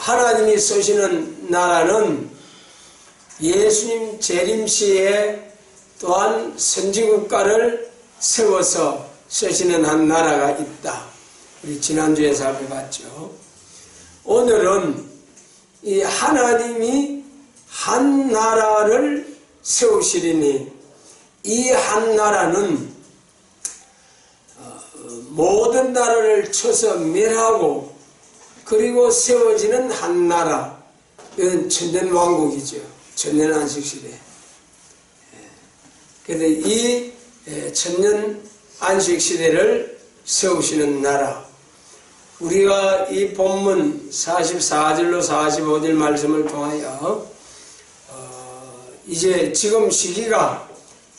하나님이 쓰시는 나라는 예수님 재림시에 또한 선지국가를 세워서 쓰시는 한 나라가 있다. 우리 지난주에 살펴봤죠. 오늘은 이 하나님이 한 나라를 세우시리니 이 한 나라는 모든 나라를 쳐서 멸하고 그리고 세워지는 한 나라, 이건 천년왕국이죠. 천년안식시대. 그런데 이 천년안식시대를 세우시는 나라, 우리가 이 본문 44절로 45절 말씀을 통하여 이제 지금 시기가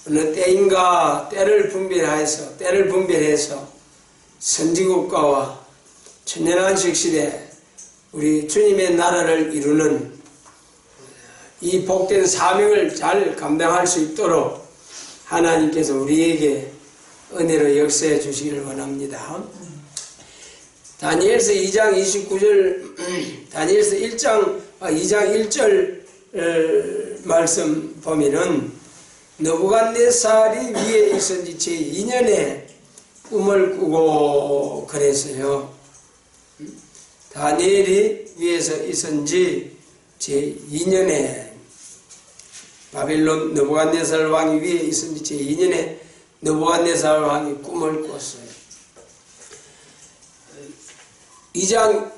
어느 때인가 때를 분별해서 선지국가와 천년안식시대 우리 주님의 나라를 이루는 이 복된 사명을 잘 감당할 수 있도록 하나님께서 우리에게 은혜로 역사해 주시기를 원합니다. 다니엘서 2장 29절, 다니엘서 2장 1절 말씀 보면은 느부갓네살이 위에 있은 지 제2년에 꿈을 꾸고 그랬어요. 다니엘이 위에서 있은 지 제2년에 바빌론 느부갓네살 왕이 위에 있은 지 제2년에 느부갓네살 왕이 꿈을 꿨어요.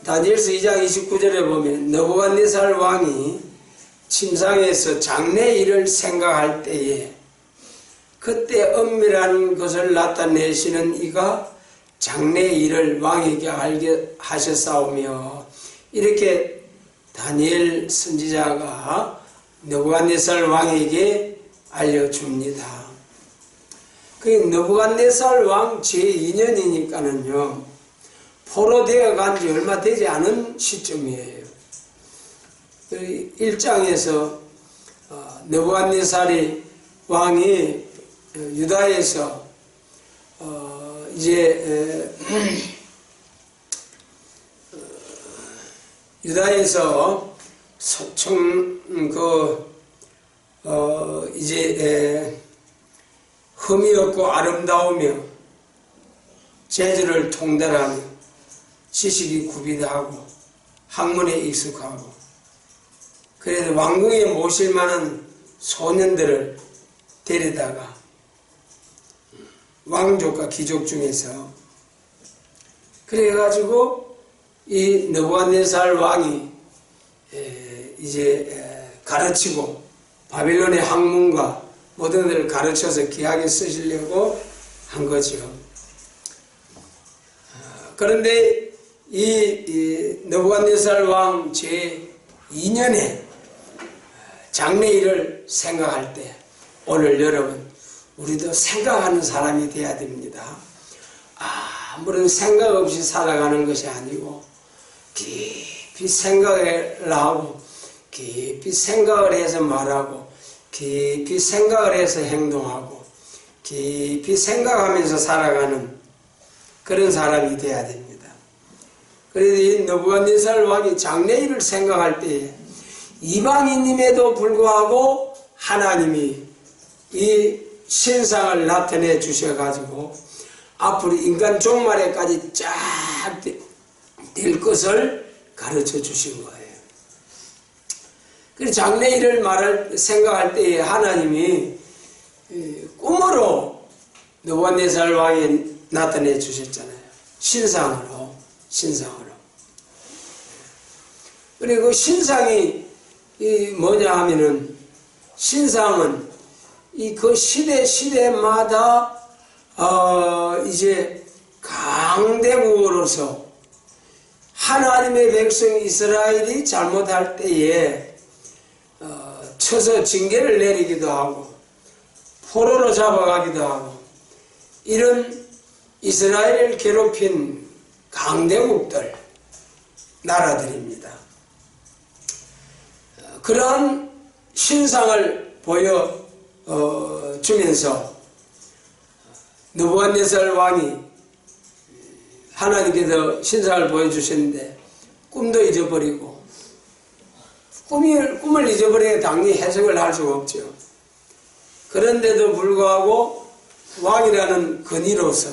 다니엘서 2장 29절에 보면 느부갓네살 왕이 침상에서 장래일을 생각할 때에 그때 은밀한 것을 나타내시는 이가 장래일을 왕에게 알게 하셨사오며, 이렇게 다니엘 선지자가 느부갓네살 왕에게 알려줍니다. 그 느부갓네살 왕 제2년이니까는요 포로되어 간 지 얼마 되지 않은 시점이에요. 1장에서 느부갓네살이 왕이 유다에서 유다에서 흠이 없고 아름다우며 재주를 통달하며 지식이 구비하고 학문에 익숙하고, 그래서 왕궁에 모실 만한 소년들을 데리다가 왕족과 귀족 중에서 그래가지고 이 느부갓네살 왕이 가르치고 바빌론의 학문과 모든 것을 가르쳐서 귀하게 쓰시려고 한 거죠. 그런데 이 느부갓네살 왕 제2년에 장래일을 생각할 때 오늘 여러분 우리도 생각하는 사람이 돼야 됩니다. 아무런 생각 없이 살아가는 것이 아니고 깊이 생각을 하고 깊이 생각을 해서 말하고 깊이 생각을 해서 행동하고 깊이 생각하면서 살아가는 그런 사람이 돼야 됩니다. 그래서 이 느부갓네살 왕이 장래일을 생각할 때에 이방인임에도 불구하고 하나님이 이 신상을 나타내 주셔가지고 앞으로 인간 종말에까지 쫙 될 것을 가르쳐 주신 거예요. 그래서 장래일을 생각할 때에 하나님이 꿈으로 느부갓네살 왕이 나타내 주셨잖아요. 신상으로. 그리고 신상이 뭐냐 하면은, 신상은 그 시대마다 강대국으로서 하나님의 백성 이스라엘이 잘못할 때에 쳐서 징계를 내리기도 하고 포로로 잡아가기도 하고, 이런 이스라엘을 괴롭힌 강대국들, 나라들입니다. 그러한 신상을 보여주면서 느부갓네살 왕이 하나님께서 신상을 보여주셨는데 꿈도 잊어버리고 꿈을 잊어버리게 당연히 해석을 할 수가 없죠. 그런데도 불구하고 왕이라는 권위로서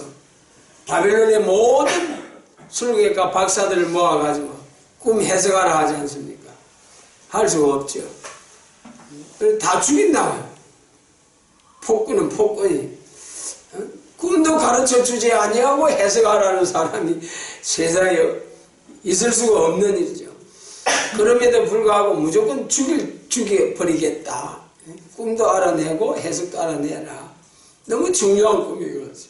바벨론의 모든 술객과 박사들을 모아가지고 꿈 해석하라 하지 않습니까? 할 수가 없죠. 다 죽인다고요. 폭군은 폭군이. 꿈도 가르쳐 주지 아니하고 해석하라는 사람이 세상에 있을 수가 없는 일이죠. 그럼에도 불구하고 무조건 죽여버리겠다. 꿈도 알아내고 해석도 알아내라. 너무 중요한 꿈이었죠.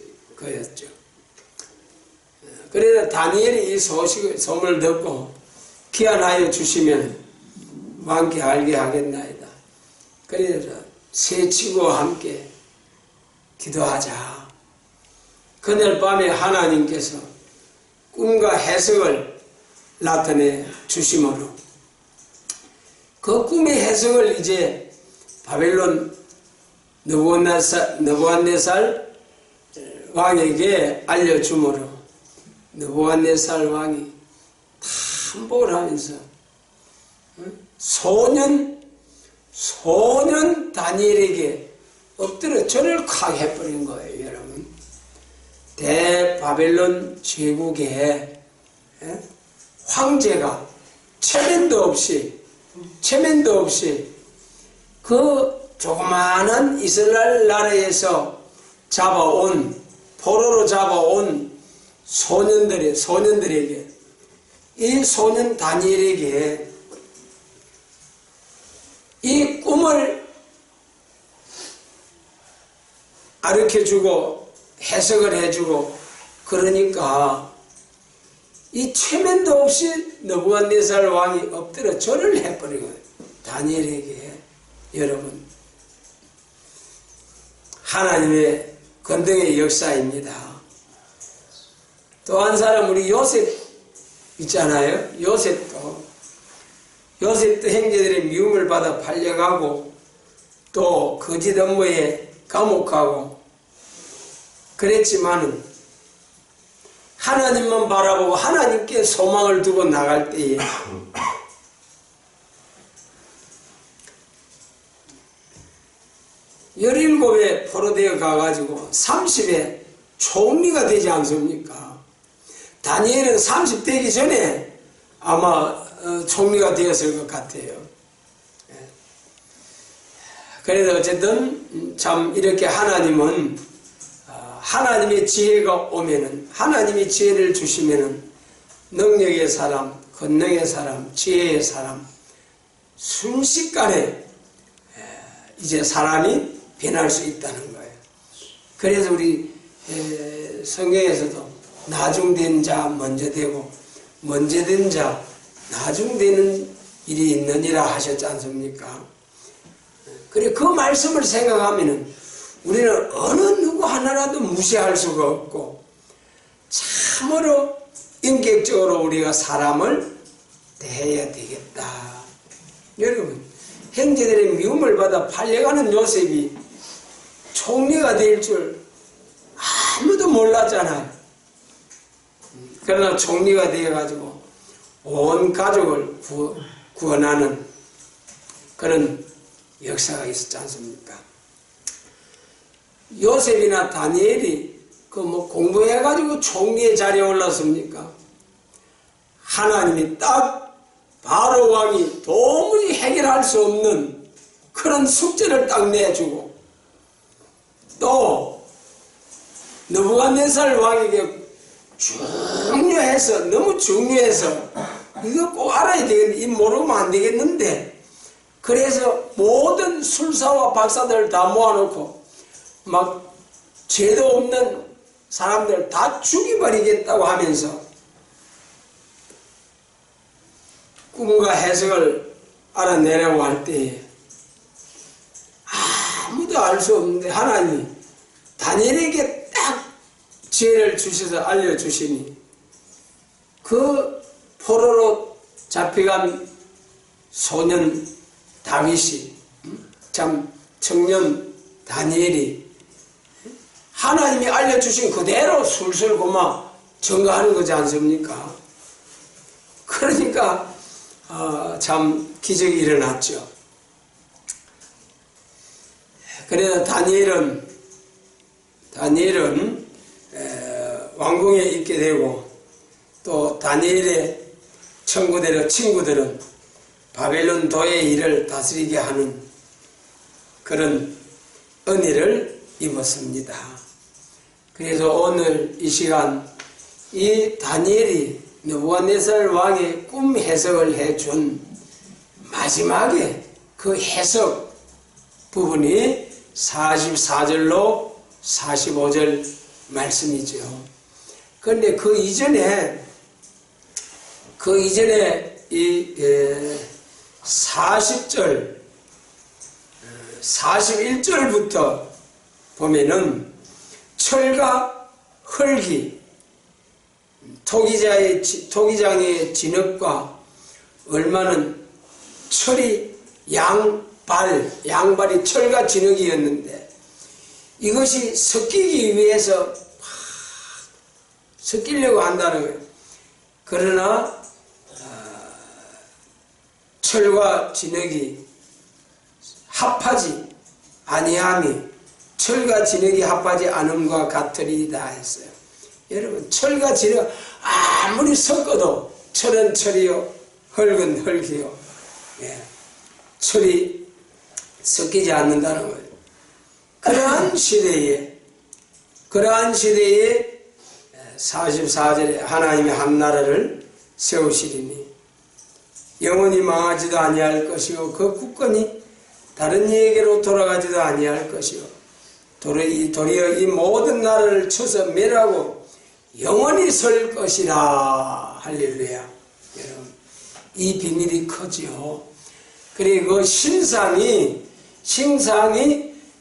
그래서 다니엘이 이 소문을 듣고 귀환하여 주시면 왕께 알게 하겠나이다. 그래서 새치구와 함께 기도하자. 그날 밤에 하나님께서 꿈과 해석을 나타내 주심으로 그 꿈의 해석을 이제 바벨론 느부갓네살 왕에게 알려주므로 느부갓네살 왕이 탐복을 하면서 소년 다니엘에게 엎드려 절을 콱 해버린 거예요, 여러분. 대바벨론 제국의 황제가 체면도 없이 그 조그마한 이스라엘 나라에서 포로로 잡아온 소년들에게 이 소년 다니엘에게 이 꿈을 가르쳐주고 해석을 해주고 그러니까 이 체면도 없이 느부갓네살 왕이 엎드려 절을 해버리고 다니엘에게 여러분 하나님의 권능의 역사입니다. 또 한 사람 우리 요셉 있잖아요. 요셉도 형제들의 미움을 받아 팔려가고 또 거짓 업무에 감옥하고 그랬지만은 하나님만 바라보고 하나님께 소망을 두고 나갈 때에 17에 포로되어 가가지고 30에 총리가 되지 않습니까? 다니엘은 30 되기 전에 아마 총리가 되었을 것 같아요. 그래도 어쨌든 참 이렇게 하나님은 하나님의 지혜가 오면은 하나님이 지혜를 주시면은 능력의 사람, 권능의 사람, 지혜의 사람 순식간에 이제 사람이 변할 수 있다는 거예요. 그래서 우리 성경에서도 나중된 자 먼저 되고 먼저 된 자 나중되는 일이 있느니라 하셨지 않습니까? 그래 그 말씀을 생각하면은 우리는 어느 누구 하나라도 무시할 수가 없고 참으로 인격적으로 우리가 사람을 대해야 되겠다. 여러분 형제들의 미움을 받아 팔려가는 요셉이 총리가 될 줄 아무도 몰랐잖아요. 그러나 총리가 되어가지고 온 가족을 구원하는 그런 역사가 있었지 않습니까? 요셉이나 다니엘이 공부해가지고 총리의 자리에 올랐습니까? 하나님이 딱 바로 왕이 도무지 해결할 수 없는 그런 숙제를 딱 내주고 또 느부갓네살 왕에게 너무 중요해서 이거 꼭 알아야 되겠는데 이 모르면 안 되겠는데 그래서 모든 술사와 박사들 다 모아놓고 막 죄도 없는 사람들 다 죽여버리겠다고 하면서 꿈과 해석을 알아내려고 할 때에 아무도 알 수 없는데 하나님이 다니엘에게 딱 지혜를 주셔서 알려주시니 그 포로로 잡혀간 소년 다윗이 참 청년 다니엘이 하나님이 알려주신 그대로 술술 고마 증거하는 거지 않습니까? 그러니까 참 기적이 일어났죠. 그래서 다니엘은 왕궁에 있게 되고, 또 다니엘의 친구들은 바벨론 도의 일을 다스리게 하는 그런 은혜를 입었습니다. 그래서 오늘 이 시간 이 다니엘이 느부갓네살 왕의 꿈 해석을 해준 마지막에 그 해석 부분이 44절로 45절 말씀이죠. 그런데 그 이전에 이 40절 41절부터 보면은 철과 흙이 토기장의 진흙과 얼마는 철이 양발이 철과 진흙이었는데, 이것이 섞이기 위해서 섞이려고 한다는 거예요. 그러나 철과 진흙이 합하지 아니함이 철과 진흙이 합하지 않음과 같으리이다 했어요. 여러분, 철과 진흙 아무리 섞어도 철은 철이요 흙은 흙이요, 철이 섞이지 않는다는 거예요. 그러한 시대에 44절에 하나님의 한 나라를 세우시리니 영원히 망하지도 아니할 것이요 그 국권이 다른 이에게로 돌아가지도 아니할 것이요 도리어 이 모든 나라를 쳐서 멸하고 영원히 설 것이라. 할렐루야. 여러분, 이 비밀이 크지요. 그리고 신상이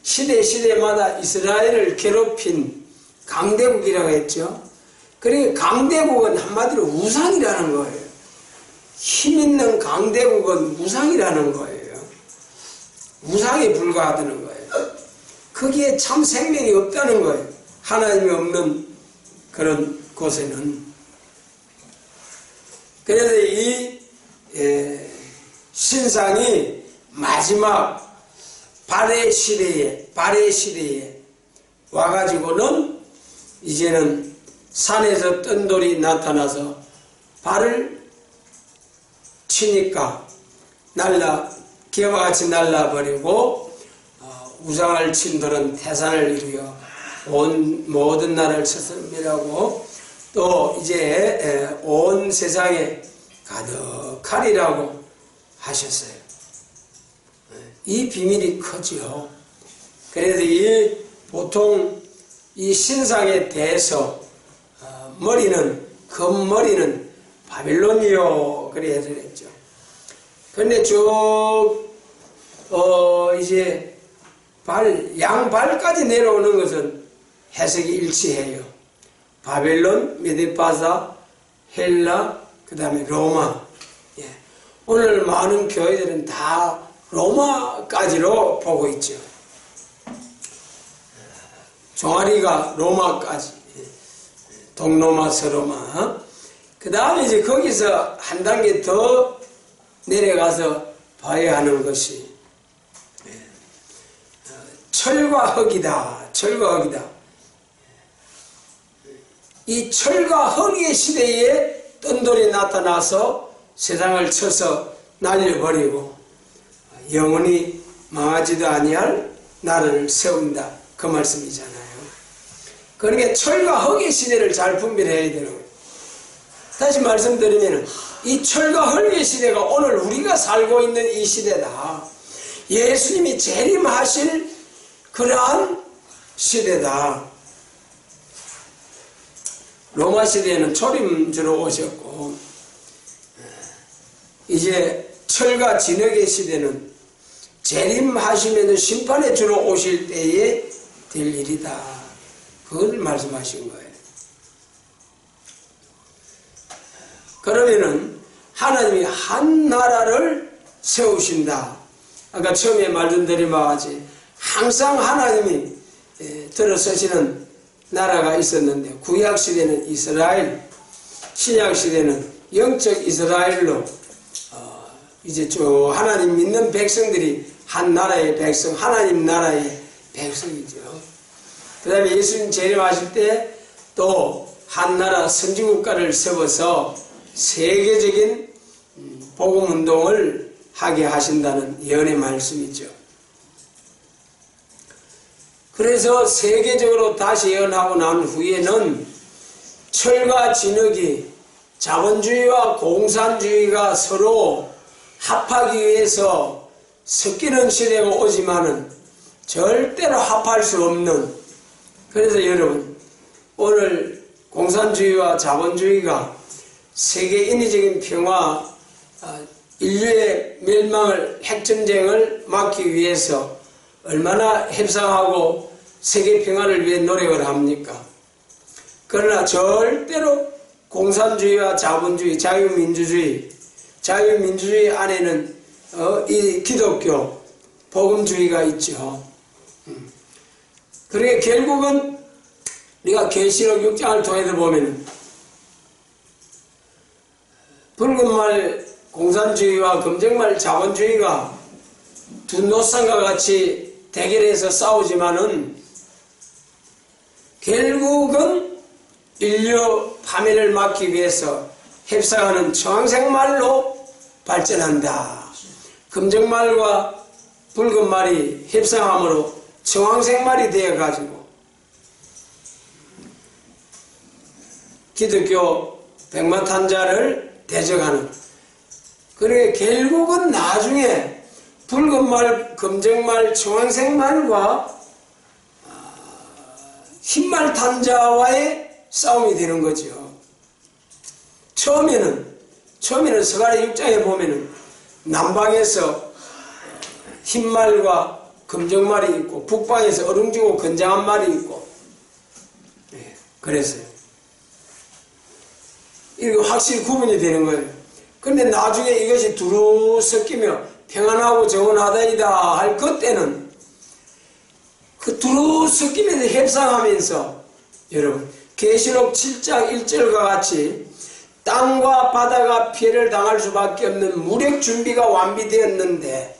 시대마다 이스라엘을 괴롭힌 강대국이라고 했죠. 그러니까 강대국은 한마디로 우상이라는 거예요. 힘있는 강대국은 우상이라는 거예요. 우상에 불과하다는 거예요. 거기에 참 생명이 없다는 거예요. 하나님이 없는 그런 곳에는. 그래서 이 신상이 마지막 발의 시대에 와가지고는 이제는 산에서 뜬 돌이 나타나서 발을 치니까 기와 같이 날라버리고, 우상을 친 돌은 태산을 이루어 모든 나라를 쳐서 멸하고, 또 이제 온 세상에 가득하리라고 하셨어요. 이 비밀이 크죠. 그래서 보통 이 신상에 대해서 금머리는 바빌론이요 그래 해석했죠. 그런데 이제 양발까지 내려오는 것은 해석이 일치해요. 바벨론, 메데파사, 헬라, 그 다음에 로마. 오늘 많은 교회들은 다 로마까지로 보고 있죠. 종아리가 로마까지, 동로마, 서로마. 그 다음에 이제 거기서 한 단계 더 내려가서 봐야 하는 것이 철과 흙이다. 이 철과 흙의 시대에 뜬돌이 나타나서 세상을 쳐서 날려버리고 영원히 망하지도 아니할 나라를 세운다. 그 말씀이잖아요. 그러니까 철과 흙의 시대를 잘 분별해야 되는 거예요. 다시 말씀드리면 이 철과 흙의 시대가 오늘 우리가 살고 있는 이 시대다. 예수님이 재림하실 그러한 시대다. 로마 시대에는 초림주로 오셨고, 이제 철과 진흙의 시대는 재림하시면 심판의 주로 오실 때에 될 일이다. 그걸 말씀하신 거예요. 그러면은 하나님이 한 나라를 세우신다. 아까 처음에 말씀드린 바와 같이 항상 하나님이 들어서시는 나라가 있었는데, 구약 시대는 이스라엘, 신약 시대는 영적 이스라엘로 이제 저 하나님 믿는 백성들이 한 나라의 백성, 하나님 나라의 백성이죠. 그 다음에 예수님 재림하실 때 또 한 나라 선진국가를 세워서 세계적인 복음운동을 하게 하신다는 예언의 말씀이죠. 그래서 세계적으로 다시 예언하고 난 후에는 철과 진흙이 자본주의와 공산주의가 서로 합하기 위해서 섞이는 시대가 오지만은 절대로 합할 수 없는, 그래서 여러분 오늘 공산주의와 자본주의가 세계 인위적인 평화, 인류의 멸망을, 핵전쟁을 막기 위해서 얼마나 협상하고 세계 평화를 위해 노력을 합니까? 그러나 절대로 공산주의와 자본주의, 자유민주주의 안에는 이 기독교, 복음주의가 있죠. 그러니까 결국은 우리가 계시록 6장을 통해서 보면 붉은 말 공산주의와 검정말 자본주의가 두 노상과 같이 대결해서 싸우지만은 결국은 인류 파멸을 막기 위해서 협상하는 청황색말로 발전한다. 검정말과 붉은 말이 협상함으로 청황색말이 되어가지고 기독교 백마탄자를 대적하는, 그러니까 결국은 나중에 붉은 말, 검정말, 청황색말과 흰말 탄자와의 싸움이 되는 거죠. 처음에는 서가랴 6장에 보면은 남방에서 흰말과 검정말이 있고 북방에서 어룽지고 건장한 말이 있고, 그랬어요. 이거 확실히 구분이 되는 거예요. 그런데 나중에 이것이 두루 섞이며 평안하고 정원하다이다 할 그때는 그 두루 섞이면서 협상하면서 여러분 계시록 7장 1절과 같이 땅과 바다가 피해를 당할 수밖에 없는 무력 준비가 완비되었는데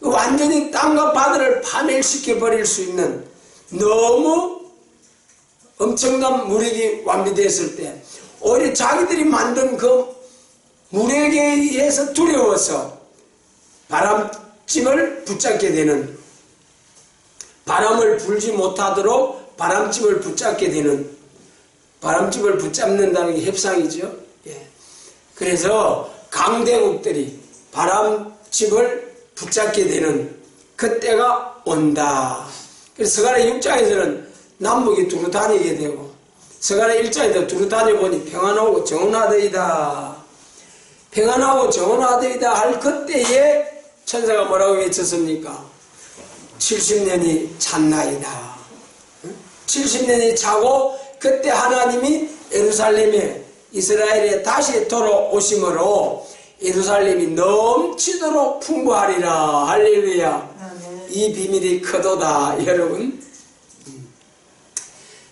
완전히 땅과 바다를 파멸시켜 버릴 수 있는 너무 엄청난 무력이 완비됐을 때 오히려 자기들이 만든 그 무력에 의해서 두려워서 바람찜을 붙잡게 되는, 바람을 불지 못하도록 바람찜을 붙잡게 되는, 바람찜을 붙잡는다는 게 협상이죠. 그래서 강대국들이 바람찜을 붙잡게 되는 그때가 온다. 그래서 서가랴 6장에서는 남북이 두루 다니게 되고 서가랴 1장에서 두루 다녀보니 평안하고 정원하더이다. 평안하고 정원하더이다 할 그때에 천사가 뭐라고 외쳤습니까? 70년이 찼나이다. 70년이 차고 그때 하나님이 예루살렘에 이스라엘에 다시 돌아오심으로 예루살렘이 넘치도록 풍부하리라. 할렐루야. 이 비밀이 크도다 여러분.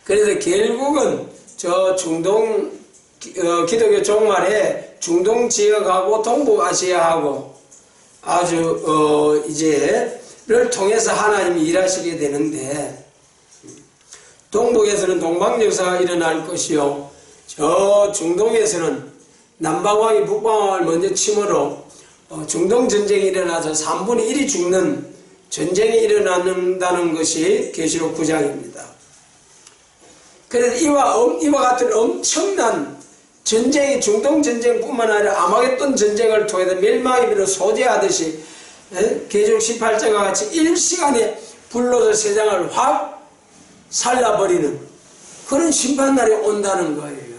그래서 결국은 저 중동 기독교 종말에 중동 지역하고 동북아시아하고 아주 이제를 통해서 하나님이 일하시게 되는데, 동북에서는 동방역사가 일어날 것이요 저 중동에서는 남방왕이 북방왕을 먼저 침으로 중동전쟁이 일어나서 3분의 1이 죽는 전쟁이 일어난다는 것이 계시록 9장입니다. 그래서 이와 같은 엄청난 전쟁이 중동전쟁뿐만 아니라 아마겟돈 전쟁을 통해서 멸망의 비로 소재하듯이 계시록 18장과 같이 일시간에 불로서 세상을 확 살라버리는 그런 심판날이 온다는 거예요.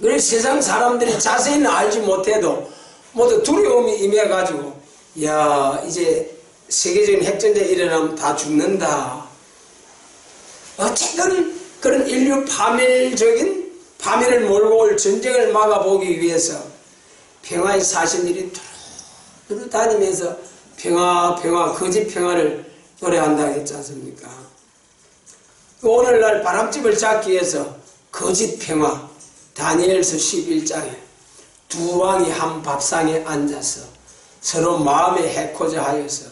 그래서 세상 사람들이 자세히는 알지 못해도 모두 두려움이 임해가지고 야 이제 세계적인 핵전쟁이 일어나면 다 죽는다. 어쨌든 그런 인류 파멸적인 파멸을 몰고 올 전쟁을 막아보기 위해서 평화의 40일이 두루 다니면서 평화 거짓 평화를 노래한다 했지 않습니까? 오늘날 바람집을 잡기 위해서 거짓 평화 다니엘서 11장에 두 왕이 한 밥상에 앉아서 서로 마음에 해코자 하여서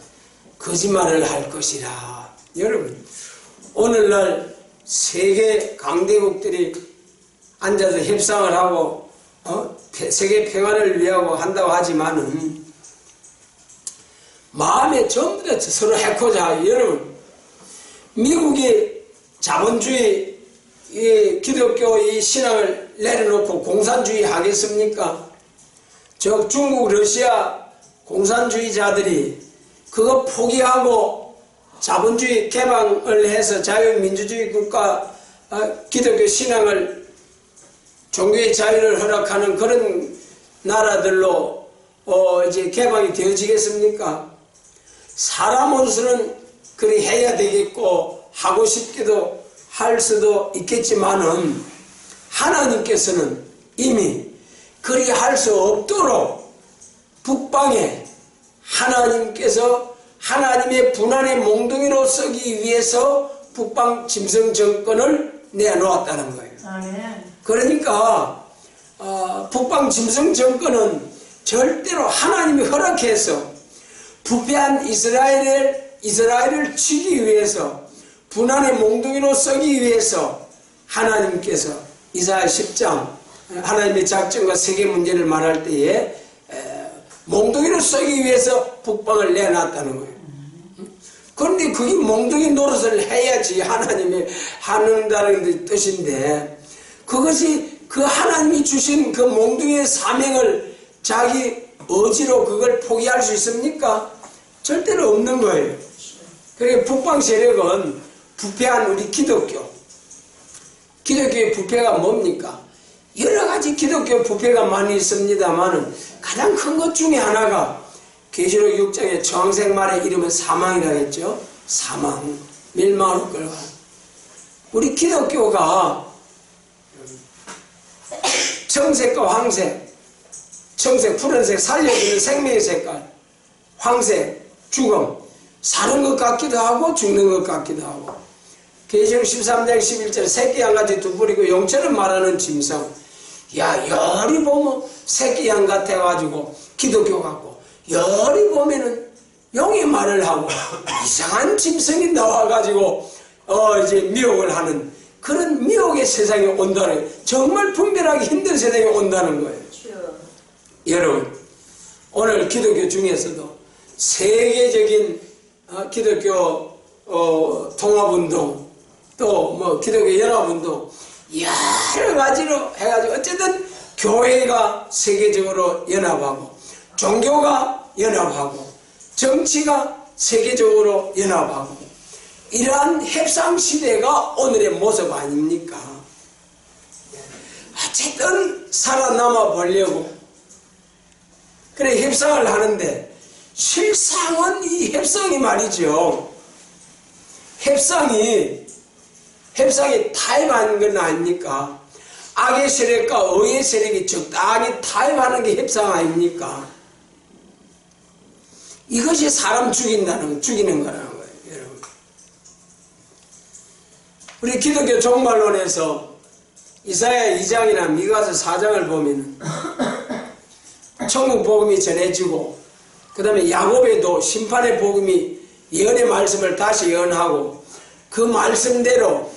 거짓말을 할 것이라. 여러분, 오늘날 세계 강대국들이 앉아서 협상을 하고 세계 평화를 위하고 한다고 하지만은 마음에 전부 다 서로 해코자 하여. 여러분, 미국이 자본주의 이 기독교 이 신앙을 내려놓고 공산주의 하겠습니까? 저 중국 러시아 공산주의자들이 그거 포기하고 자본주의 개방을 해서 자유민주주의 국가 기독교 신앙을 종교의 자유를 허락하는 그런 나라들로 이제 개방이 되어지겠습니까? 사람으로서는 그리 해야 되겠고 하고 싶기도 할 수도 있겠지만은 하나님께서는 이미 그리 할 수 없도록 북방에 하나님께서 하나님의 분한의 몽둥이로 쓰기 위해서 북방 짐승 정권을 내놓았다는 거예요. 아멘. 그러니까 북방 짐승 정권은 절대로 하나님이 허락해서 부패한 이스라엘을 치기 위해서 분한의 몽둥이로 쓰기 위해서 하나님께서 이사야 10장 하나님의 작전과 세계 문제를 말할 때에 몽둥이로 쓰기 위해서 북방을 내놨다는 거예요. 그런데 그게 몽둥이 노릇을 해야지 하나님이 하는다는 뜻인데 그것이 그 하나님이 주신 그 몽둥이의 사명을 자기 의지로 그걸 포기할 수 있습니까? 절대로 없는 거예요. 그러니까 북방 세력은 부패한 우리 기독교의 부패가 뭡니까? 여러 가지 기독교 부패가 많이 있습니다만 가장 큰 것 중에 하나가 계시록 6장의 정색 말의 이름은 사망이라고 했죠. 사망, 멸망으로 끌어가. 우리 기독교가 청색과 황색, 청색, 푸른색, 살려주는 생명의 색깔, 황색, 죽음, 사는 것 같기도 하고 죽는 것 같기도 하고. 계시록 13장 11절 새끼 양같이 두 뿔이고 용처럼 말하는 짐승. 야, 열이 보면 새끼 양 같아가지고 기독교 같고 열이 보면은 용이 말을 하고 이상한 짐승이 나와가지고 이제 미혹을 하는 그런 미혹의 세상에 온다는 거예요. 정말 분별하기 힘든 세상에 온다는 거예요. 여러분, 오늘 기독교 중에서도 세계적인 기독교 통합운동 또 뭐 기독교 연합운동 여러 가지로 해가지고 어쨌든 교회가 세계적으로 연합하고 종교가 연합하고 정치가 세계적으로 연합하고 이러한 협상 시대가 오늘의 모습 아닙니까? 어쨌든 살아남아 보려고 그래 협상을 하는데 실상은 이 협상이 말이죠. 협상이 타협하는 건 아닙니까? 악의 세력과 의의 세력이 적당히 타협하는 게 협상 아닙니까? 이것이 사람 죽이는 거라는 거예요, 여러분. 우리 기독교 종말론에서 이사야 2장이나 미가서 4장을 보면 천국 복음이 전해지고 그 다음에 야곱에도 심판의 복음이 예언의 말씀을 다시 예언하고 그 말씀대로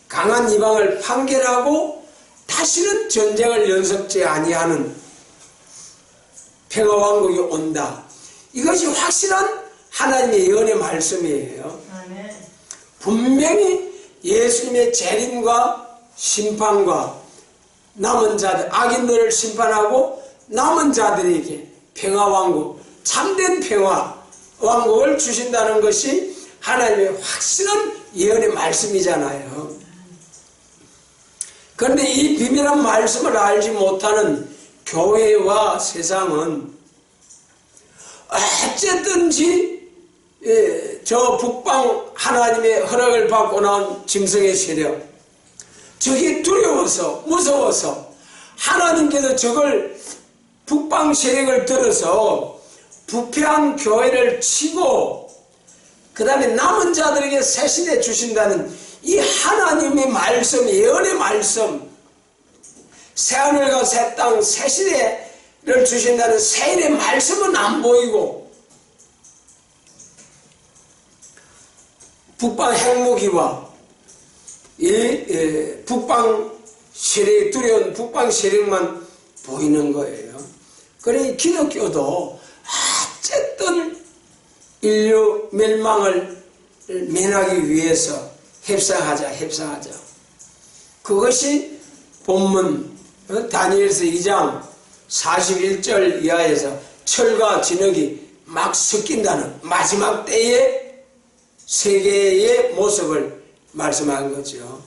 강한 이방을 판결하고 다시는 전쟁을 연습지 아니하는 평화왕국이 온다. 이것이 확실한 하나님의 예언의 말씀이에요. 분명히 예수님의 재림과 심판과 남은 자들, 악인들을 심판하고 남은 자들에게 평화왕국, 참된 평화왕국을 주신다는 것이 하나님의 확실한 예언의 말씀이잖아요. 그런데 이 비밀한 말씀을 알지 못하는 교회와 세상은 어쨌든지 저 북방 하나님의 허락을 받고 나온 짐승의 세력, 저게 두려워서 무서워서 하나님께서 저걸 북방 세력을 들어서 부패한 교회를 치고 그 다음에 남은 자들에게 새 시대 주신다는 이 하나님의 말씀, 예언의 말씀, 새하늘과 새 땅, 새 시대 주신다는 세일의 말씀은 안 보이고 북방 핵무기와 북방 세력, 두려운 북방 세력만 보이는 거예요. 그러니 기독교도 어쨌든 인류 멸망을 면하기 위해서 협상하자. 그것이 본문 다니엘서 2장 41절 이하에서 철과 진흙이 막 섞인다는 마지막 때의 세계의 모습을 말씀한 거죠.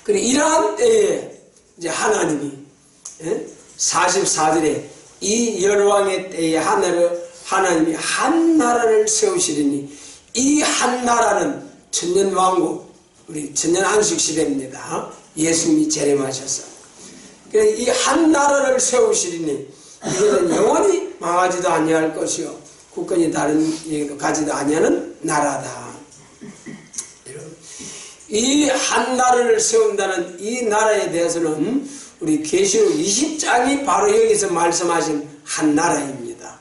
그래 이러한 때에 이제 하나님이 44절에 이 열왕의 때에 하나님이 한 나라를 세우시리니 이 한 나라는 천년왕국, 우리 천년안식시대입니다. 예수님이 재림하셔서 그래 이 한 나라를 세우시리니 이것은 영원히 망하지도 아니할 것이요 국권이 다른 얘기도 가지도 아니하는 나라다. 이 한 나라를 세운다는 이 나라에 대해서는 우리 계시록 20장이 바로 여기서 말씀하신 한 나라입니다.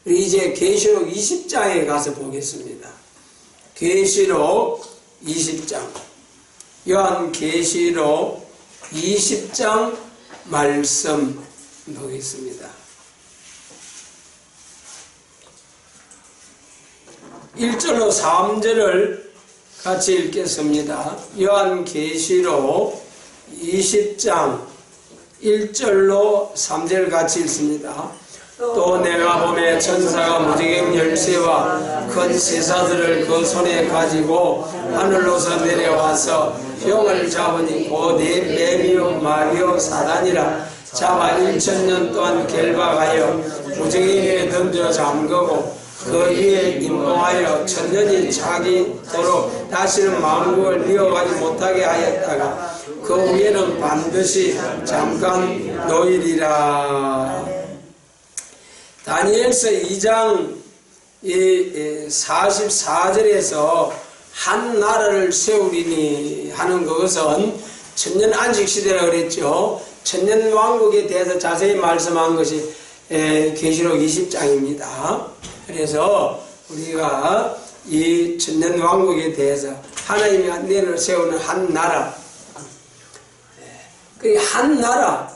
우리 이제 계시록 20장에 가서 보겠습니다. 계시록 20장, 요한 계시록 20장 말씀 보겠습니다. 1절로 3절을 같이 읽겠습니다. 요한 계시록 20장 1절로 3절 같이 읽습니다. 또 내가 보매 천사가 무지개 열쇠와 큰 세사들을 그 손에 가지고 하늘로서 내려와서 병을 잡으니 곧 네 뱀이요 마귀요 사단이라 잡아 1000년 동안 결박하여 무지개에 던져 잠그고 그 위에 임봉하여 1000년이 차기도록 다시는 만국을 이어가지 못하게 하였다가 그 위에는 반드시 잠깐 놓이리라. 다니엘서 2장 44절에서 한 나라를 세우리니 하는 것은 천년 안식시대라고 그랬죠. 천년 왕국에 대해서 자세히 말씀한 것이 계시록 20장입니다. 그래서 우리가 이 천년 왕국에 대해서 하나님이 내를 세우는 한 나라, 그 한 나라,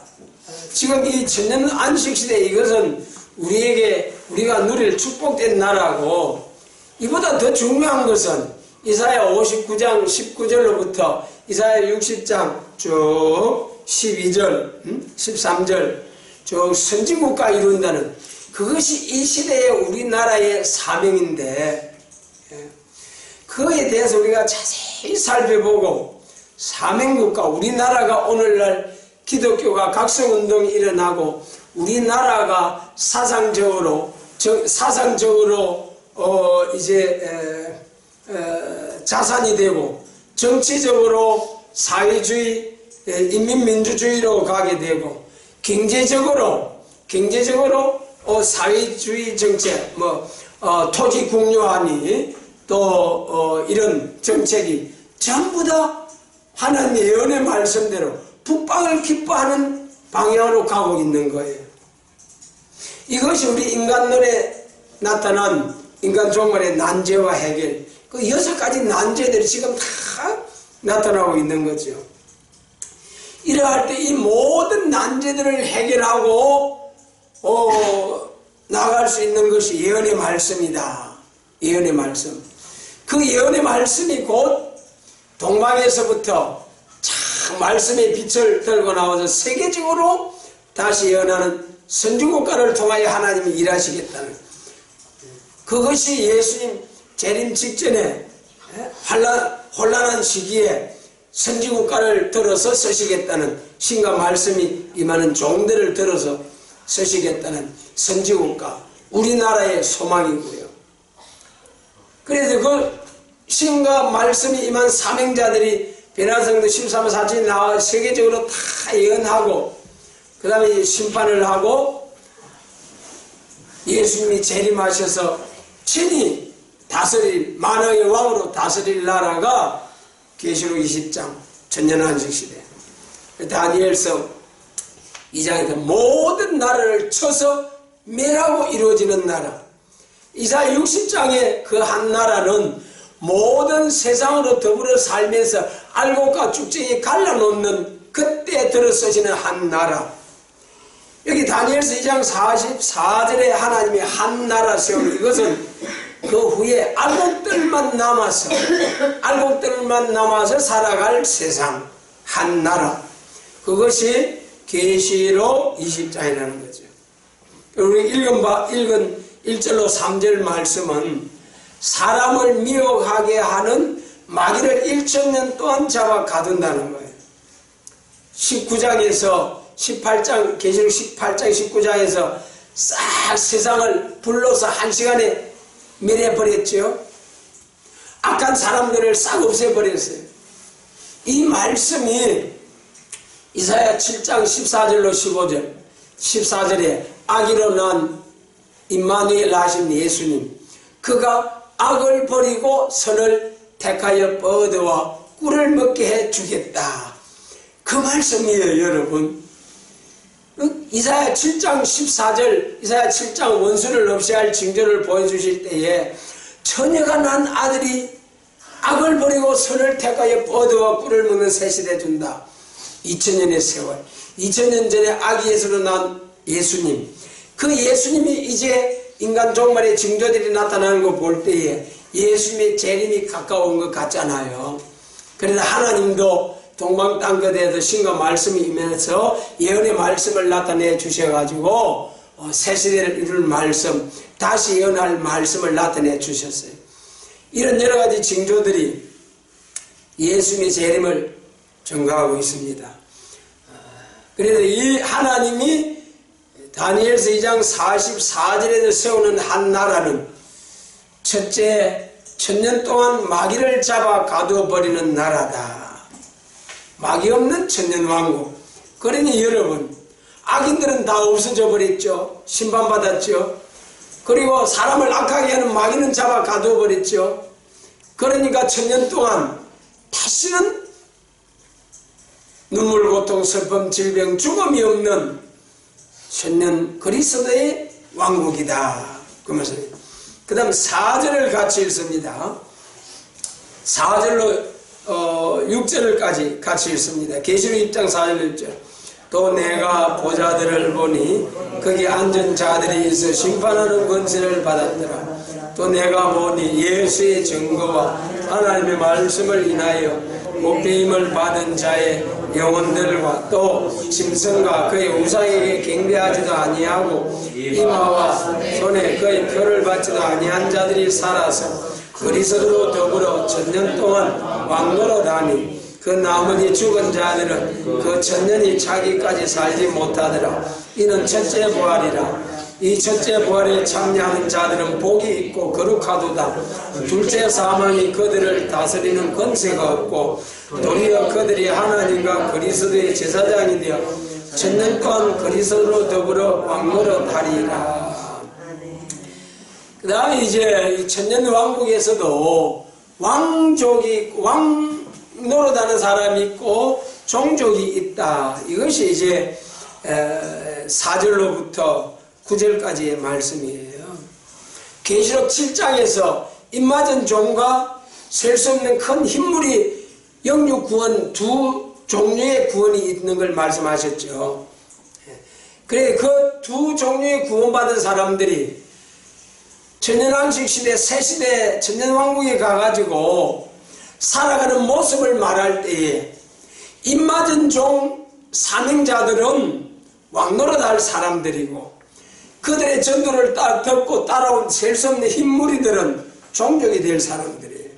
지금 이 천년 안식시대 이것은 우리가 누릴 축복된 나라고, 이보다 더 중요한 것은 이사야 59장 19절로부터 이사야 60장 쭉 12절, 13절 쭉 선진국가 이룬다는 그것이 이 시대의 우리나라의 사명인데, 그거에 대해서 우리가 자세히 살펴보고 사명국가, 우리나라가 오늘날 기독교가 각성운동이 일어나고 우리나라가 사상적으로 자산이 되고 정치적으로 사회주의, 인민민주주의로 가게 되고 경제적으로 사회주의 정책, 토지 국유화니 또 이런 정책이 전부 다 하나님 예언의 말씀대로 북방을 기뻐하는 방향으로 가고 있는 거예요. 이것이 우리 인간론에 나타난 인간 종말의 난제와 해결, 그 6가지 난제들이 지금 다 나타나고 있는 거죠. 이러할 때 이 모든 난제들을 해결하고 나갈 수 있는 것이 예언의 말씀이다. 예언의 말씀. 그 예언의 말씀이 곧 동방에서부터 참 말씀의 빛을 들고 나와서 세계적으로 다시 예언하는 선진국가를 통하여 하나님이 일하시겠다는, 그것이 예수님 재림 직전에 혼란한 시기에 선진국가를 들어서 서시겠다는, 신과 말씀이 임하는 종들을 들어서 서시겠다는 선진국가, 우리나라의 소망이고요. 그래서 그 신과 말씀이 임한 사명자들이 베드로성도 13호 4절이 나와 세계적으로 다 예언하고, 그 다음에 심판을 하고 예수님이 재림하셔서 친히 다스릴, 만왕의 왕으로 다스릴 나라가 계시록 20장 천년안식시대, 다니엘서 2장에서 모든 나라를 쳐서 멸하고 이루어지는 나라. 이사야 60장의 그 한 나라는 모든 세상으로 더불어 살면서 알곡과 쭉정이 갈라놓는 그때 들어서시는 한 나라. 여기 다니엘서 2장 44절에 하나님이 한 나라 세우는 이것은 그 후에 알곡들만 남아서 살아갈 세상 한 나라. 그것이 계시록 20장이라는 거죠. 우리 읽은 1절로 3절 말씀은 사람을 미혹하게 하는 마귀를 1000년 동안 잡아 가둔다는 거예요. 19장에서 18장, 계시록 18장, 19장에서 싹 세상을 불러서 1시간에 멸해버렸죠. 악한 사람들을 싹 없애버렸어요. 이 말씀이 이사야 7장 14절로 15절, 14절에 악이로 난 임마누엘 하신 예수님, 그가 악을 버리고 선을 택하여 뻗어와 꿀을 먹게 해주겠다. 그 말씀이에요, 여러분. 이사야 7장 14절, 이사야 7장 원수를 없애할 징조를 보여주실 때에 처녀가 난 아들이 악을 버리고 선을 택하여 뻗어와 꿀을 먹는 새 시대 준다. 2000년의 세월, 2000년 전에 아기에서로 난 예수님, 그 예수님이 이제 인간 종말의 징조들이 나타나는 거 볼 때에 예수님의 재림이 가까운 것 같잖아요. 그래서 하나님도 동방 땅끝에서 신과 말씀이 임해서 예언의 말씀을 나타내 주셔가지고 새 시대를 이룰 말씀, 다시 예언할 말씀을 나타내 주셨어요. 이런 여러 가지 징조들이 예수님의 재림을 증거하고 있습니다. 그래서 이 하나님이 다니엘서 2장 44절에서 세우는 한 나라는 첫째, 1000년 동안 마귀를 잡아 가두어버리는 나라다. 마귀 없는 천년왕국. 그러니 여러분, 악인들은 다 없어져 버렸죠. 심판받았죠. 그리고 사람을 악하게 하는 마귀는 잡아 가두어버렸죠. 그러니까 1000년 동안 다시는 눈물, 고통, 슬픔, 질병, 죽음이 없는 천년 그리스도의 왕국이다. 그 말씀입니다. 그 다음 4절을 같이 읽습니다. 4절로 6절까지 같이 읽습니다. 계시록 2장 4절 6절. 또 내가 보좌들을 보니 거기 앉은 자들이 있어 심판하는 권세를 받았더라. 또 내가 보니 예수의 증거와 하나님의 말씀을 인하여 목배임을 받은 자의 영혼들과 또 짐승과 그의 우상에게 경배하지도 아니하고 이마와 손에 그의 표를 받지도 아니한 자들이 살아서 그리스도로 더불어 1000년 동안 왕노릇하니 그 나머지 죽은 자들은 그 1000년이 차기까지 살지 못하더라. 이는 첫째 부활이라. 이 첫째 부활에 참여하는 자들은 복이 있고 거룩하도다. 둘째 사망이 그들을 다스리는 권세가 없고 도리어 그들이 하나님과 그리스도의 제사장이 되어 1000년 동안 그리스도로 더불어 왕노릇하리라. 그 다음에 이제 이 천년 왕국에서도 왕족이 왕노릇하는 사람이 있고 종족이 있다. 이것이 이제 4절로부터 9절까지의 말씀이에요. 계시록 7장에서 입맞은 종과 셀 수 없는 큰 흰물이 영육 구원 두 종류의 구원이 있는 걸 말씀하셨죠. 그래 그 두 종류의 구원받은 사람들이 천년왕식 시대, 새 시대 천년왕국에 가가지고 살아가는 모습을 말할 때에 입맞은 종 사명자들은 왕노릇할 사람들이고 그들의 전도를 듣고 따라온 셀 수 없는 흰무리들은 종족이 될 사람들이에요.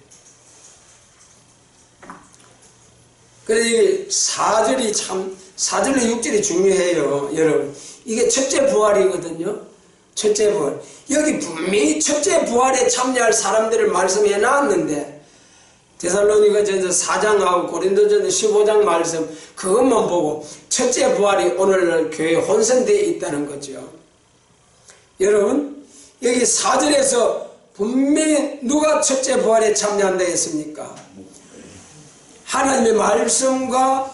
그래서 이게 4절로 6절이 중요해요. 여러분, 이게 첫째 부활이거든요. 첫째 부활. 여기 분명히 첫째 부활에 참여할 사람들을 말씀해 놨는데 데살로니가전서 4장하고 고린도전서 15장 말씀 그것만 보고 첫째 부활이 오늘날 교회에 혼선되어 있다는 거죠. 여러분, 여기 4절에서 분명히 누가 첫째 부활에 참여한다 했습니까? 하나님의 말씀과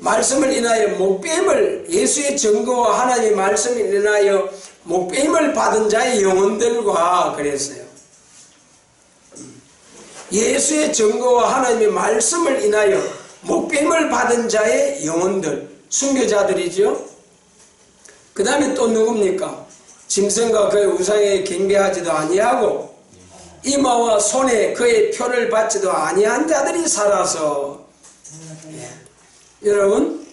말씀을 인하여 목배임을, 예수의 증거와 하나님의 말씀을 인하여 목배임을 받은 자의 영혼들과 그랬어요. 예수의 증거와 하나님의 말씀을 인하여 목배임을 받은 자의 영혼들, 순교자들이죠. 그 다음에 또 누굽니까? 짐승과 그의 우상에 경배하지도 아니하고 이마와 손에 그의 표를 받지도 아니한 자들이 살아서, 여러분,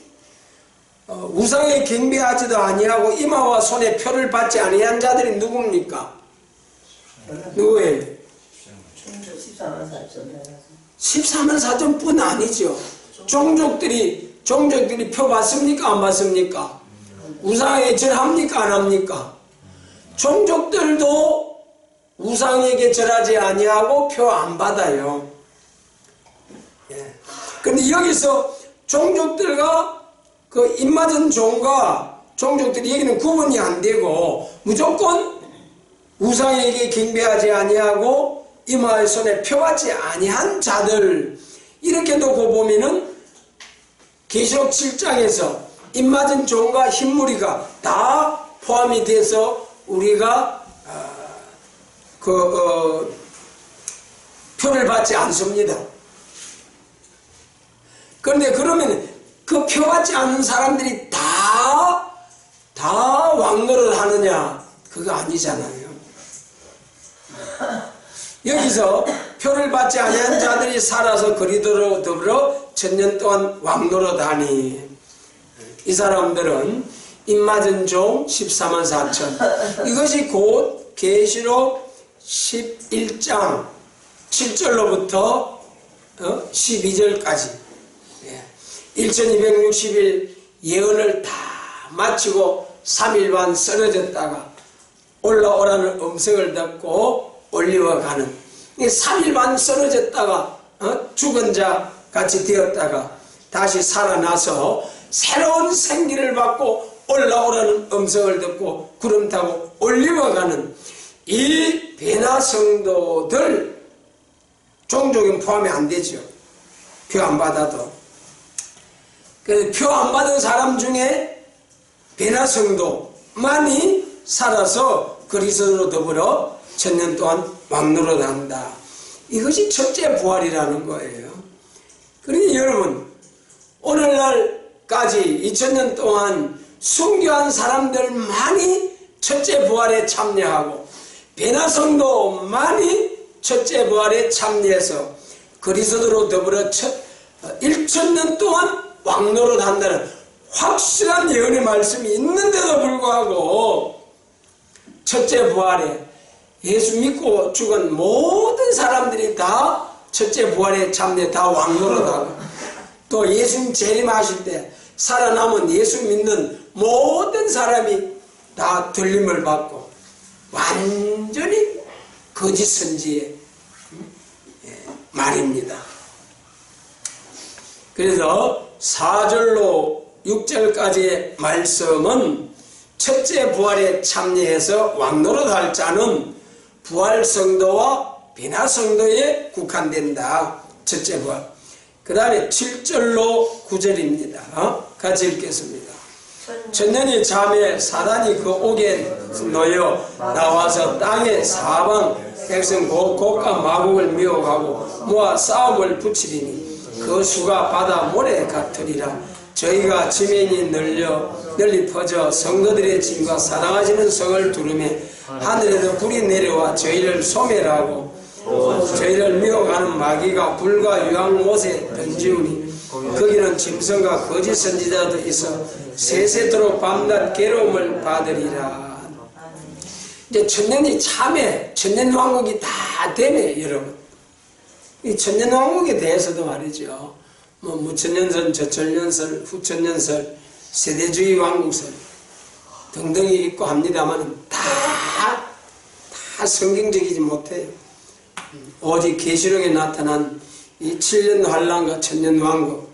우상에 경배하지도 아니하고 이마와 손에 표를 받지 아니한 자들이 누굽니까? 누구예요? 14만 4천. 14만 4천뿐 아니죠. 종족들이 표 받습니까? 안 받습니까? 우상에게 절합니까? 안 합니까? 종족들도 우상에게 절하지 아니하고 표 안 받아요. 그런데 여기서 종족들과 그 입맞은 종과 종족들이 여기는 구분이 안 되고 무조건 우상에게 경배하지 아니하고 이마의 손에 표받지 아니한 자들, 이렇게 놓고 보면은 계시록 7장에서 입맞은 종과 흰무리가 다 포함이 돼서 우리가 표를 받지 않습니다. 그런데 그러면 그 표 받지 않는 사람들이 다 왕노를 하느냐? 그거 아니잖아요. 여기서 표를 받지 아니한 자들이 살아서 그리스도로 더불어 1000년 동안 왕노릇하니, 이 사람들은 입맞은 종 14만 4천. 이것이 곧 계시록 11장 7절로부터 12절까지 1260일 예언을 다 마치고 3일 반 쓰러졌다가 올라오라는 음성을 듣고 올리워가는, 3일 반 쓰러졌다가 죽은 자 같이 되었다가 다시 살아나서 새로운 생기를 받고 올라오라는 음성을 듣고 구름 타고 올리워가는 이 베나 성도들, 종족은 포함이 안 되죠. 표 안 받아도. 그래서 표 안 받은 사람 중에 베나 성도만이 살아서 그리스도로 더불어 1000년 동안 왕노릇 한다. 이것이 첫째 부활이라는 거예요. 그러니 여러분, 오늘날까지 2000년 동안 순교한 사람들만이 첫째 부활에 참여하고 베나 성도만이 첫째 부활에 참여해서 그리스도로 더불어 1000년 동안 왕노릇 한다는 확실한 예언의 말씀이 있는데도 불구하고 첫째 부활에 예수 믿고 죽은 모든 사람들이 다 첫째 부활에 참여, 다 왕노릇하고, 또 예수님 재림하실 때 살아남은 예수 믿는 모든 사람이 다 들림을 받고 완전히 거짓 선지의 말입니다. 그래서 4절로 6절까지의 말씀은 첫째 부활에 참여해서 왕노릇할 자는 부활 성도와 베나 성도에 국한된다. 첫째 부활. 그 다음에 7절로 9절입니다. 같이 읽겠습니다. 천년이 잠에 사단이 그 옥에 놓여 나와서 땅의 사방 백성 곡과 마국을 미혹하고 모아 싸움을 붙이리니 그 수가 바다 모래 같으리라. 저희가 지면이 널리 퍼져 성도들의 짐과 사랑하시는 성을 두르며 하늘에서 불이 내려와 저희를 소멸하고 저희를 미혹하는 마귀가 불과 유황못에 던지우니 거기는 짐승과 거짓 선지자도 있어 세세토록 밤낮 괴로움을 받으리라. 이제 천년이 참에 천년왕국이 다 되네. 여러분, 이 천년왕국에 대해서도 말이죠, 뭐 무천년설, 저천년설, 후천년설, 세대주의 왕국설 등등이 있고 합니다만 다 성경적이지 못해요. 오직 계시록에 나타난 이 7년 환란과 천년 왕국,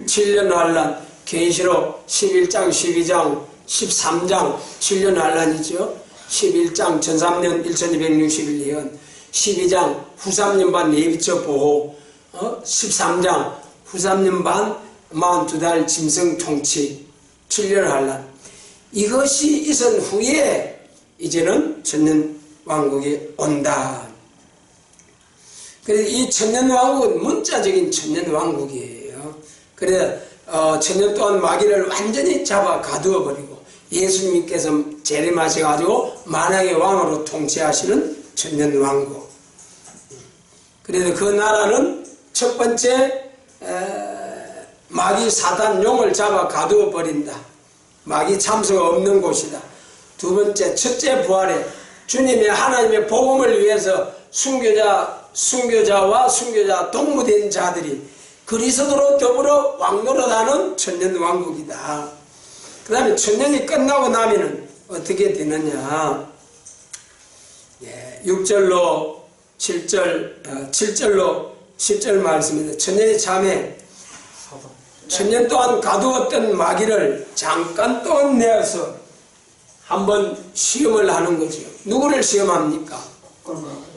7년 환란, 계시록 11장, 12장, 13장 7년 환란이죠. 11장 전3년 1261년, 12장 후 3년 반 예비처 보호, 13장 후 3년 반 42달 짐승 통치 7년 환란 이것이 있은 후에 이제는 천년왕국이 온다. 그래서 이 천년왕국은 문자적인 천년왕국이에요. 그래서 천년 동안 마귀를 완전히 잡아 가두어 버리고 예수님께서 재림하셔가지고 만왕의 왕으로 통치하시는 천년왕국. 그래서 그 나라는 첫 번째 마귀 사단 용을 잡아 가두어 버린다. 마귀 참수가 없는 곳이다. 두 번째, 첫째 부활에 주님의 하나님의 복음을 위해서 순교자와 순교자 동무된 자들이 그리스도로 더불어 왕노릇하는 천년왕국이다. 그 다음에 천년이 끝나고 나면은 어떻게 되느냐. 6절로 7절로 10절 말씀입니다. 천년이 참에 천년 동안 가두었던 마귀를 잠깐 동안 내어서 한번 시험을 하는 거죠. 누구를 시험합니까?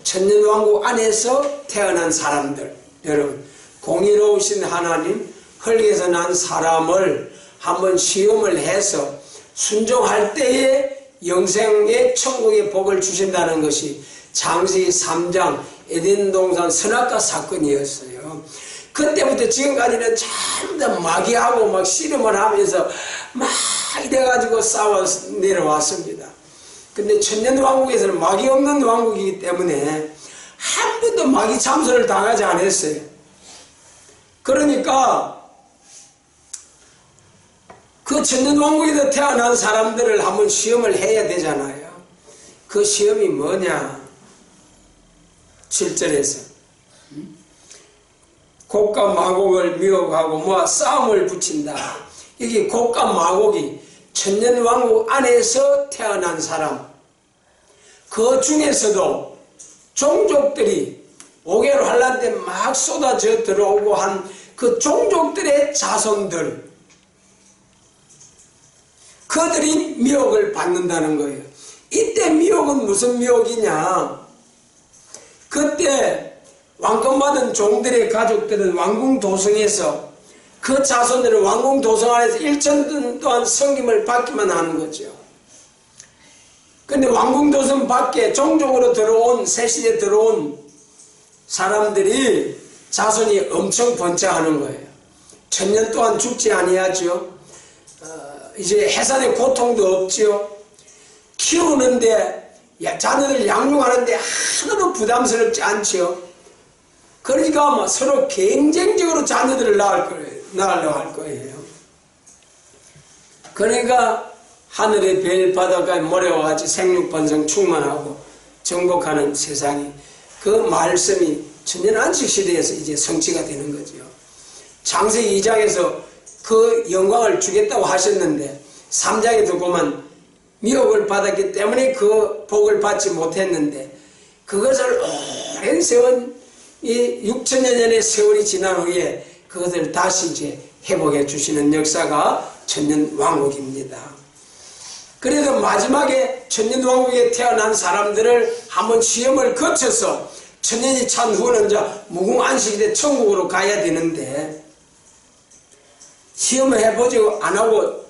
천년왕국 안에서 태어난 사람들. 여러분, 공의로우신 하나님, 흙에서 난 사람을 한번 시험을 해서 순종할 때에 영생의 천국의 복을 주신다는 것이 창세기 3장 에덴 동산 선악과 사건이었어요. 그때부터 지금까지는 전부 다 마귀하고 막 씨름을 하면서 막 이래가지고 싸워 내려왔습니다. 근데 천년왕국에서는 마귀 없는 왕국이기 때문에 한 번도 마귀 참소를 당하지 않았어요. 그러니까 그 천년왕국에서 태어난 사람들을 한번 시험을 해야 되잖아요. 그 시험이 뭐냐? 7절에서 곡과 마곡을 미혹하고 모아 싸움을 붙인다. 이게 곡과 마곡이 천년왕국 안에서 태어난 사람, 그 중에서도 종족들이 5개월 환란 때 막 쏟아져 들어오고 한 그 종족들의 자손들, 그들이 미혹을 받는다는 거예요. 이때 미혹은 무슨 미혹이냐? 그때 왕권받은 종들의 가족들은 왕궁도성에서 그 자손들은 왕궁도성 안에서 1000년 동안 섬김을 받기만 하는 거죠. 근데 왕궁도성 밖에 종족으로 들어온, 새시대 들어온 사람들이 자손이 엄청 번창하는 거예요. 1000년 동안 죽지 아니하죠. 이제 해산의 고통도 없지요. 키우는데, 자녀들 양육하는데 하나도 부담스럽지 않지요. 그러니까 뭐 서로 경쟁적으로 자녀들을 낳으려고 할 거예요. 그러니까 하늘의 별 바닷가에 모래와 같이 생육번성 충만하고 정복하는 세상이, 그 말씀이 천년안식 시대에서 이제 성취가 되는 거죠. 창세기 2장에서 그 영광을 주겠다고 하셨는데 3장에 두고만 미혹을 받았기 때문에 그 복을 받지 못했는데, 그것을 오랜 세월, 이 6천여년의 세월이 지난 후에 그것을 다시 이제 회복해 주시는 역사가 천년왕국입니다. 그래서 마지막에 천년왕국에 태어난 사람들을 한번 시험을 거쳐서 천년이 찬 후는 이제 무궁안식일에 천국으로 가야 되는데, 시험을 해보지 안 하고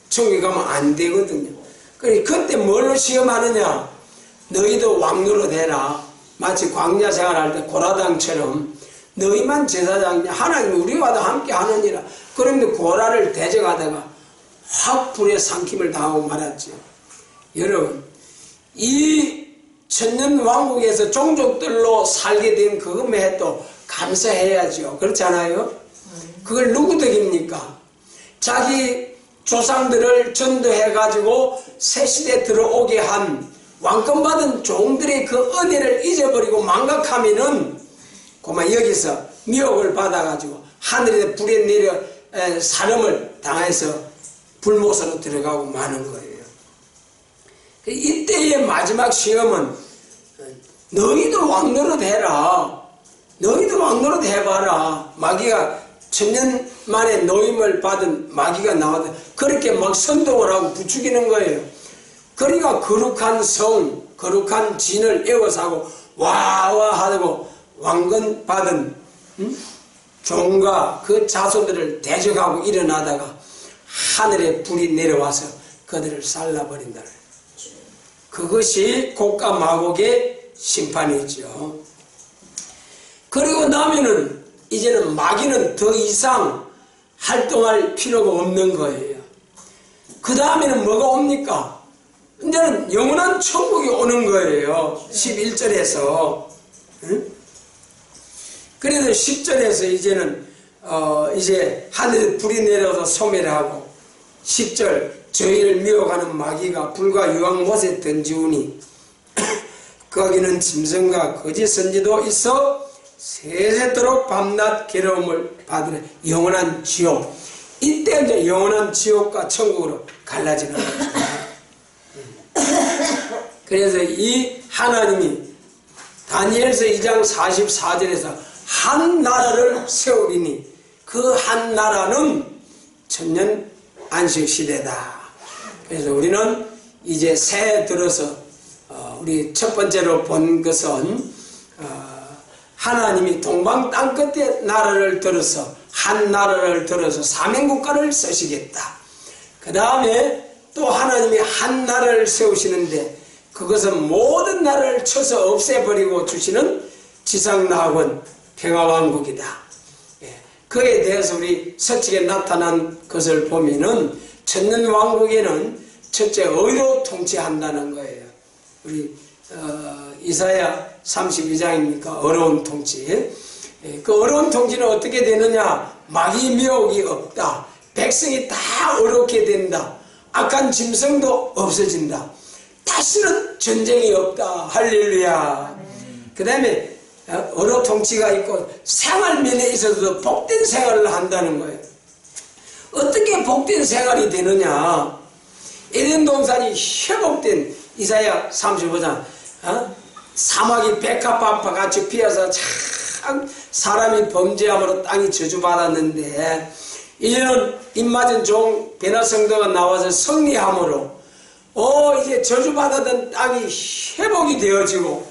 천국에 가면 안 되거든요. 그때 뭘로 시험하느냐? 너희도 왕노릇 해라. 마치 광야 생활할 때 고라당처럼 너희만 제사장이냐? 하나님 우리와도 함께 하느니라. 그런데 고라를 대적하다가 확 불에 삼킴을 당하고 말았죠. 여러분, 이 천년왕국에서 종족들로 살게 된 그것에 또 감사해야죠. 그렇잖아요? 그걸 누구 덕입니까? 자기 조상들을 전도해가지고 새시대에 들어오게 한 왕권받은 종들의 그 은혜를 잊어버리고 망각하면은 그만 여기서 미혹을 받아가지고 하늘에 불에 내려 사름을 당해서 불못으로 들어가고 마는 거예요. 이때의 마지막 시험은 너희도 왕노릇 해라. 너희도 왕노릇 해봐라. 마귀가 천년 만에 노임을 받은 마귀가 나와서 그렇게 막 선동을 하고 부추기는 거예요. 그러니까 거룩한 성, 거룩한 진을 에워싸고 와와 하고 왕건 받은 종과 그 자손들을 대적하고 일어나다가 하늘에 불이 내려와서 그들을 잘라버린다. 그것이 곡과 마곡의 심판이죠. 그리고 나면은 이제는 마귀는 더 이상 활동할 필요가 없는 거예요. 그 다음에는 뭐가 옵니까? 이제는 영원한 천국이 오는 거예요. 11절에서. 그래서 10절에서 이제는 이제 하늘에 불이 내려서 소멸을 하고 10절 저희를 미워가는 마귀가 불과 유황못에 던지우니 거기는 짐승과 거짓 선지도 있어 세세토록 밤낮 괴로움을 받으는 영원한 지옥. 이때 이제 영원한 지옥과 천국으로 갈라지는 거죠. 그래서 이 하나님이 다니엘서 2장 44절에서 한 나라를 세우리니 그 한 나라는 천년 안식시대다. 그래서 우리는 이제 새해 들어서 우리 첫 번째로 본 것은 하나님이 동방 땅끝에 나라를 들어서 한 나라를 들어서 사명국가를 쓰시겠다. 그 다음에 또 하나님이 한 나라를 세우시는데 그것은 모든 나라를 쳐서 없애버리고 주시는 지상낙원 평화왕국이다. 그에 대해서 우리 서측에 나타난 것을 보면은 천년왕국에는 첫째 의로 통치한다는 거예요. 우리 이사야 32장이니까 어려운 통치. 그 어려운 통치는 어떻게 되느냐? 마귀 미혹이 없다. 백성이 다 어렵게 된다. 악한 짐승도 없어진다. 다시는 전쟁이 없다. 할렐루야. 그 다음에 어려 통치가 있고 생활면에 있어서도 복된 생활을 한다는 거예요. 어떻게 복된 생활이 되느냐? 에덴 동산이 회복된 이사야 35장 사막이 백합밭과 같이 피어서 참 사람이 범죄함으로 땅이 저주받았는데 이제는 입맞은 종 베나 성도가 나와서 승리함으로 이제 저주받았던 땅이 회복이 되어지고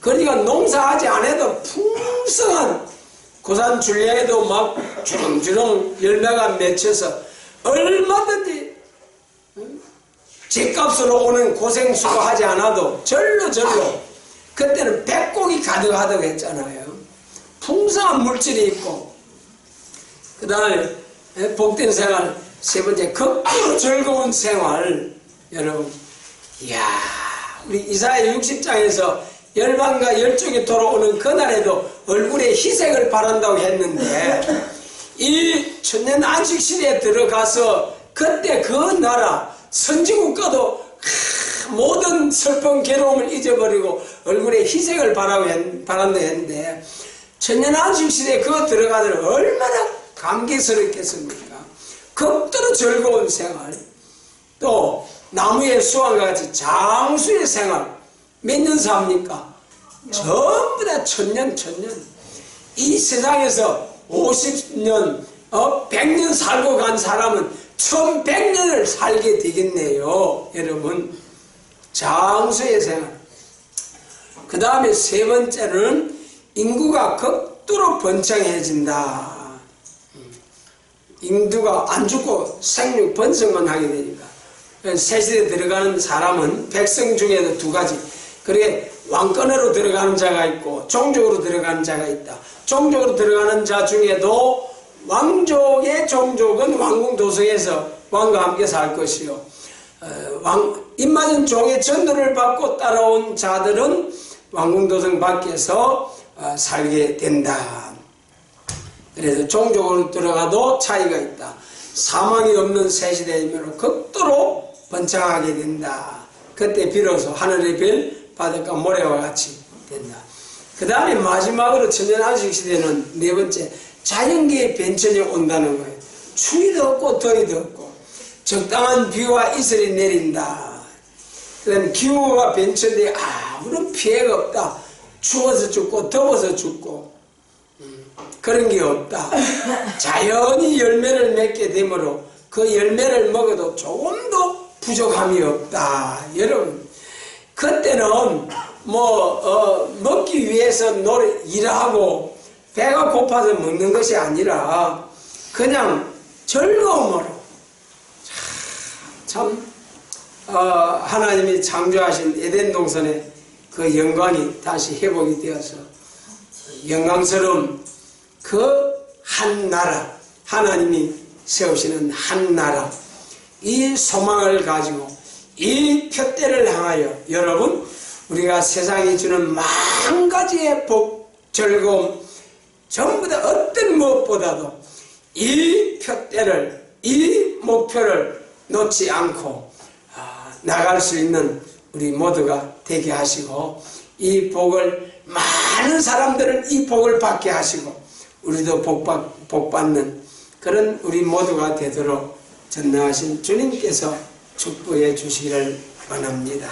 그러니까 농사하지 않아도 풍성한 고산 줄야에도 막 주렁주렁 열매가 맺혀서 얼마든지 제값으로 오는 고생수고 하지 않아도 절로 그때는 백곡이 가득하다고 했잖아요. 풍성한 물질이 있고 그 다음에 복된 생활 세 번째 극도로 즐거운 생활. 여러분 이야 우리 이사야 60장에서 열방과 열쪽이 돌아오는 그날에도 얼굴에 희색을 바란다고 했는데 이 천년 안식시대에 들어가서 그때 그 나라 선지국가도 모든 슬픈 괴로움을 잊어버리고 얼굴에 희색을 바란다고 했는데 천년 안식시대에 그거 들어가들 얼마나 감격스럽겠습니까? 극도로 즐거운 생활 또 나무의 수확과 같이 장수의 생활 몇 년 삽니까? 전부 다 천년. 이 세상에서 50년, 100년 살고 간 사람은 1100년을 살게 되겠네요. 여러분, 장수의 생활. 그 다음에 세 번째는 인구가 극도로 번창해진다. 인구가 안 죽고 생육 번성만 하게 되니까. 새시대에 들어가는 사람은 백성 중에도 두 가지. 그래 왕권으로 들어가는 자가 있고 종족으로 들어가는 자가 있다. 종족으로 들어가는 자 중에도 왕족의 종족은 왕궁도성에서 왕과 함께 살 것이요 입맞은 종의 전도를 받고 따라온 자들은 왕궁도성 밖에서 살게 된다. 그래서 종족으로 들어가도 차이가 있다. 사망이 없는 새시대이므로 극도로 번창하게 된다. 그때 비로소 하늘의 별 바닷가 모래와 같이 된다. 그 다음에 마지막으로 천년 안식시대는 네 번째 자연계의 변천이 온다는 거예요. 추위도 없고 더위도 없고 적당한 비와 이슬이 내린다. 그 다음에 기후가 변천돼 아무런 피해가 없다. 추워서 죽고 더워서 죽고 그런 게 없다. 자연히 열매를 맺게 되므로 그 열매를 먹어도 조금도 부족함이 없다. 여러분 그때는 먹기 위해서 일하고 배가 고파서 먹는 것이 아니라 그냥 즐거움으로 참 하나님이 창조하신 에덴 동산의 그 영광이 다시 회복이 되어서 영광스러운 그 한 나라, 하나님이 세우시는 한 나라, 이 소망을 가지고 이 표대를 향하여 여러분, 우리가 세상이 주는 만 가지의 복, 즐거움, 전부 다 어떤 무엇보다도 이 표대를, 이 목표를 놓지 않고 나갈 수 있는 우리 모두가 되게 하시고, 이 복을, 많은 사람들은 이 복을 받게 하시고 우리도 복 받는 그런 우리 모두가 되도록 전능하신 주님께서 축복해 주시기를 원합니다.